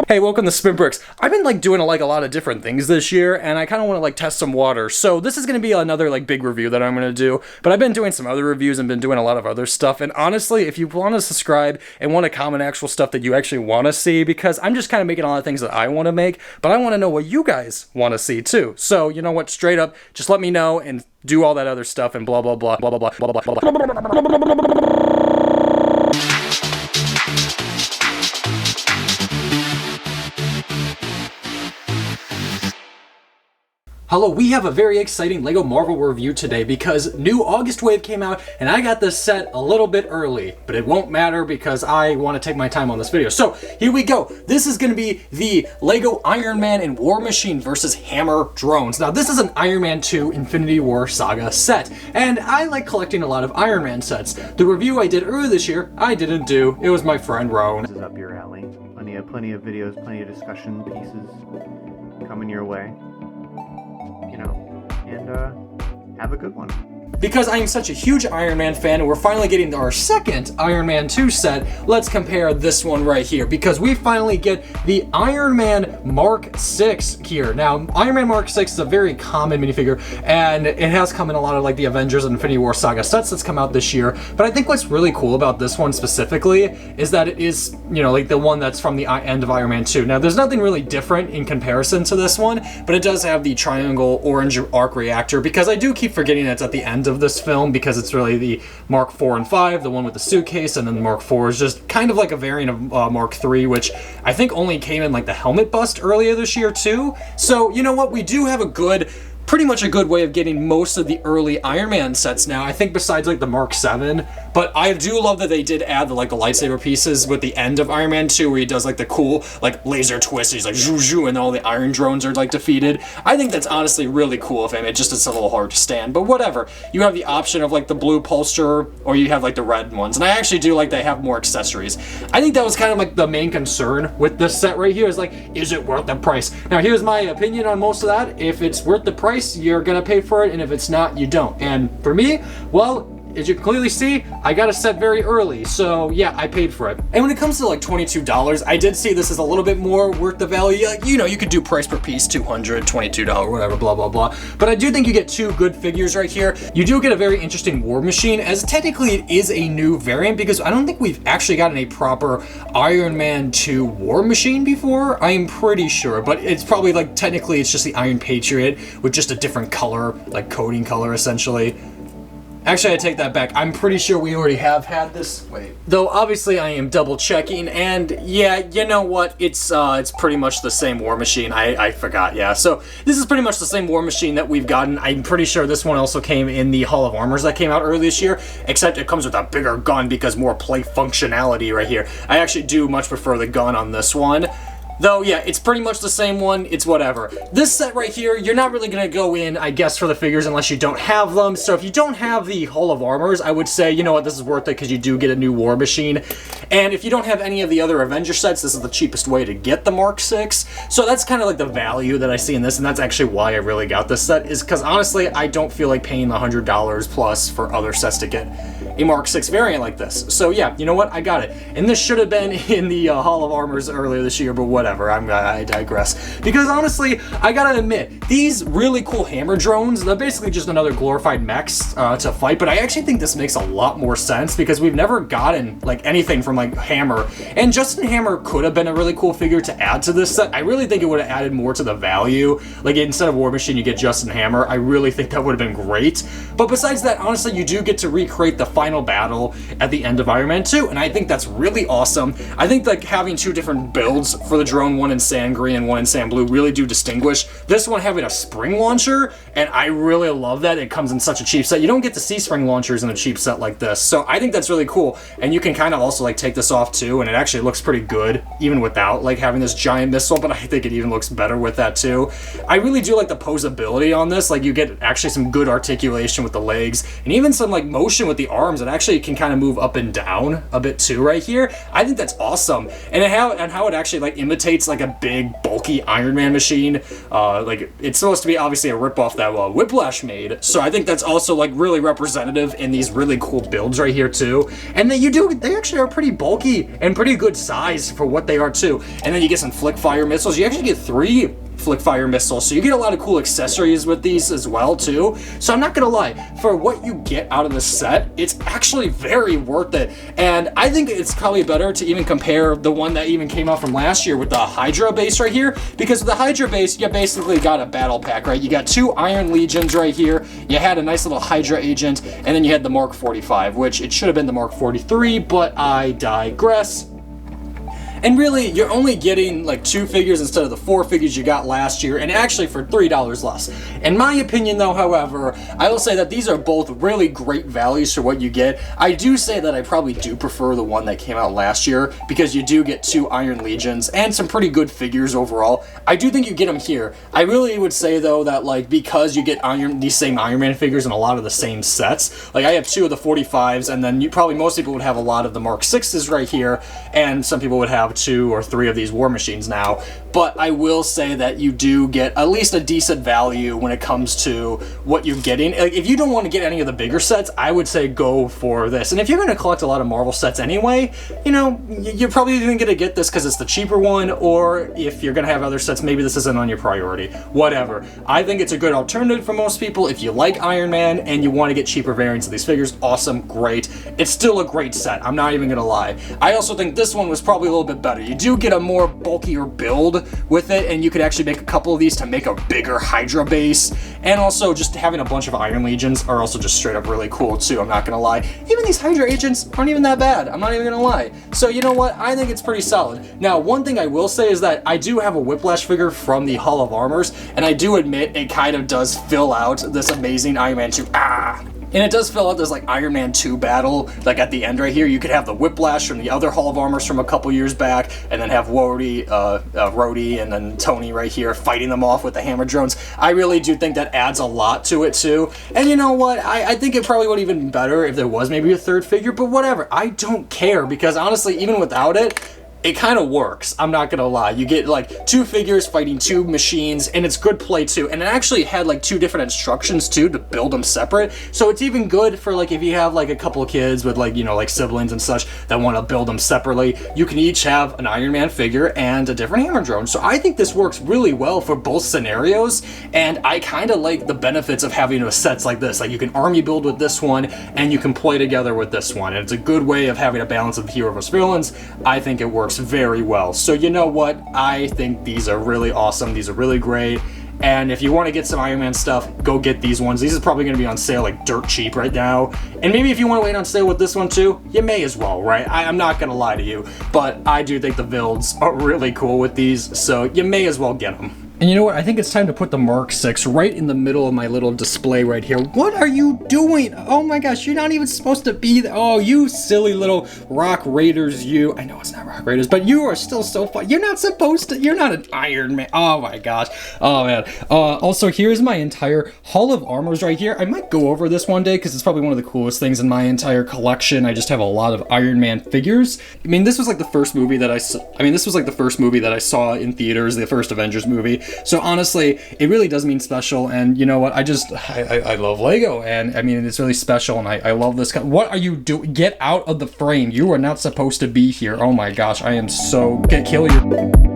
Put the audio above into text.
Hey, welcome to Spin Bricks. I've been doing a lot of different things this year, and I kind of want to test some water. So this is going to be another big review that I'm going to do. But I've been doing some other reviews and been doing a lot of other stuff. And honestly, if you want to subscribe and want to comment actual stuff that you actually want to see, because I'm just kind of making a lot of things that I want to make, but I want to know what you guys want to see too. So you know what? Straight up, just let me know and do all that other stuff and blah blah blah blah blah blah blah blah blah blah. Hello, we have a very exciting LEGO Marvel review today because new August Wave came out and I got this set a little bit early, but it won't matter because I want to take my time on this video. So here we go. This is going to be the LEGO Iron Man and War Machine versus Hammer drones. Now this is an Iron Man 2 Infinity War Saga set, and I like collecting a lot of Iron Man sets. The review I did earlier this year, I didn't do. It was my friend Roan. This is up your alley. Plenty of videos, plenty of discussion pieces coming your way. And have a good one. Because I am such a huge Iron Man fan and we're finally getting our second Iron Man 2 set, let's compare this one right here because we finally get the Iron Man Mark 6 here. Now, Iron Man Mark 6 is a very common minifigure and it has come in a lot of the Avengers and Infinity War Saga sets that's come out this year. But I think what's really cool about this one specifically is that it is, the one that's from the end of Iron Man 2. Now, there's nothing really different in comparison to this one, but it does have the triangle orange arc reactor because I do keep forgetting it's at the end of this film because it's really the Mark 4 and 5, the one with the suitcase, and then the Mark 4 is just kind of like a variant of Mark 3, which I think only came in the helmet bust earlier this year too. So you know what, we do have pretty much a good way of getting most of the early Iron Man sets now, I think, besides the Mark 7. But I do love that they did add the lightsaber pieces with the end of Iron Man 2 where he does the cool laser twist. He's zhoo zhoo and all the iron drones are defeated. I think that's honestly really cool of him. It's a little hard to stand, but whatever. You have the option of the blue Pulsar or you have the red ones. And I actually do they have more accessories. I think that was kind of the main concern with this set right here is it worth the price? Now here's my opinion on most of that. If it's worth the price, you're gonna pay for it, and if it's not, you don't. And for me, well, as you can clearly see, I got a set very early, so yeah, I paid for it. And when it comes to $22, I did see this as a little bit more worth the value. You could do price per piece, $200, $22, whatever, blah, blah, blah. But I do think you get two good figures right here. You do get a very interesting War Machine, as technically it is a new variant, because I don't think we've actually gotten a proper Iron Man 2 War Machine before. I am pretty sure, but it's probably technically it's just the Iron Patriot with just a different color, coating color essentially. Actually, I take that back. I'm pretty sure we already have had this. Wait. Though, obviously, I am double checking, and yeah, you know what? It's pretty much the same War Machine. I forgot, yeah. So, this is pretty much the same War Machine that we've gotten. I'm pretty sure this one also came in the Hall of Armors that came out early this year, except it comes with a bigger gun because more play functionality right here. I actually do much prefer the gun on this one. Though, yeah, it's pretty much the same one, it's whatever. This set right here, you're not really going to go in, I guess, for the figures unless you don't have them. So if you don't have the Hall of Armors, I would say, you know what, this is worth it because you do get a new War Machine. And if you don't have any of the other Avenger sets, this is the cheapest way to get the Mark 6. So that's kind of the value that I see in this, and that's actually why I really got this set, is because honestly, I don't feel like paying the $100 plus for other sets to get a Mark 6 variant like this. So yeah, you know what, I got it. And this should have been in the Hall of Armors earlier this year, but whatever. I digress. Because honestly, I gotta admit, these really cool hammer drones, they're basically just another glorified mechs to fight, but I actually think this makes a lot more sense because we've never gotten anything from Hammer. And Justin Hammer could have been a really cool figure to add to this set. I really think it would have added more to the value. Instead of War Machine, you get Justin Hammer. I really think that would have been great. But besides that, honestly, you do get to recreate the final battle at the end of Iron Man 2, and I think that's really awesome. I think having two different builds for the drone, one in sand green and one in sand blue, really do distinguish. This one having a spring launcher, and I really love that. It comes in such a cheap set. You don't get to see spring launchers in a cheap set like this, so I think that's really cool. And you can kind of also take this off too, and it actually looks pretty good even without having this giant missile, but I think it even looks better with that too. I really do like the posability on this. You get actually some good articulation with the legs and even some motion with the arms. It actually can kind of move up and down a bit too right here. I think that's awesome. And how it actually imitates a big bulky Iron Man machine. Like, it's supposed to be obviously a ripoff that Whiplash made, so I think that's also like really representative in these really cool builds right here too. And then they actually are pretty bulky and pretty good size for what they are too. And then you get some flick fire missiles. You actually get 3 flick fire missiles, so you get a lot of cool accessories with these as well too. So I'm not gonna lie, for what you get out of this set, it's actually very worth it. And I think it's probably better to even compare the one that even came out from last year with the Hydra base right here, because with the Hydra base, you basically got a battle pack, right? You got 2 Iron Legions right here, you had a nice little Hydra agent, and then you had the Mark 45, which it should have been the Mark 43, but I digress. And really, you're only getting like 2 figures instead of the 4 figures you got last year, and actually for $3 less. In my opinion though, however, I will say that these are both really great values for what you get. I do say that I probably do prefer the one that came out last year, because you do get 2 Iron Legions and some pretty good figures overall. I do think you get them here. I really would say though that like, because you get these same Iron Man figures in a lot of the same sets, like I have 2 of the 45s, and then most people would have a lot of the Mark 6s right here, and some people would have 2 or 3 of these War Machines now. But I will say that you do get at least a decent value when it comes to what you're getting. Like, if you don't want to get any of the bigger sets, I would say go for this. And if you're going to collect a lot of Marvel sets anyway, you know, you're probably even going to get this because it's the cheaper one, or if you're going to have other sets, maybe this isn't on your priority. Whatever. I think it's a good alternative for most people. If you like Iron Man and you want to get cheaper variants of these figures, awesome, great. It's still a great set. I'm not even going to lie. I also think this one was probably a little bit better. You do get a more bulkier build with it, and you could actually make a couple of these to make a bigger Hydra base, and also just having a bunch of Iron Legions are also just straight up really cool too, I'm not gonna lie. Even these Hydra agents aren't even that bad, I'm not even gonna lie. So you know what, I think it's pretty solid. Now, one thing I will say is that I do have a Whiplash figure from the Hall of Armors, and I do admit it kind of does fill out this amazing Iron Man 2. And it does fill out this like Iron Man 2 battle, like at the end right here. You could have the Whiplash from the other Hall of Armors from a couple years back, and then have Rhodey and then Tony right here fighting them off with the hammer drones. I really do think that adds a lot to it too. And you know what? I think it probably would have been better if there was maybe a 3rd figure, but whatever. I don't care, because honestly, even without it, it kind of works, I'm not gonna lie. You get like 2 figures fighting 2 machines, and it's good play too. And it actually had like 2 different instructions too to build them separate. So it's even good for like if you have like a couple of kids with like, you know, like siblings and such that want to build them separately. You can each have an Iron Man figure and a different hammer drone. So I think this works really well for both scenarios, and I kind of like the benefits of having sets like this. Like, you can army build with this one, and you can play together with this one. And it's a good way of having a balance of hero versus villains. I think it works very well. So you know what, I think these are really awesome. These are really great. And if you want to get some Iron Man stuff, go get these ones. These are probably going to be on sale like dirt cheap right now. And maybe if you want to wait on sale with this one too, you may as well, right? I'm not going to lie to you, but I do think the builds are really cool with these, so you may as well get them. And you know what? I think it's time to put the Mark 6 right in the middle of my little display right here. What are you doing? Oh my gosh, you're not even supposed to be there. Oh, you silly little Rock Raiders, you. I know it's not Rock Raiders, but you are still so fun. You're not supposed to. You're not an Iron Man. Oh my gosh. Oh man. Also, here's my entire Hall of Armors right here. I might go over this one day because it's probably one of the coolest things in my entire collection. I just have a lot of Iron Man figures. I mean, this was like the first movie that I saw in theaters, the first Avengers movie. So honestly, it really does mean special, and you know what? I love Lego, and I mean, it's really special, and I love this. What are you doing? Get out of the frame! You are not supposed to be here. Oh my gosh, I am so... Kill you.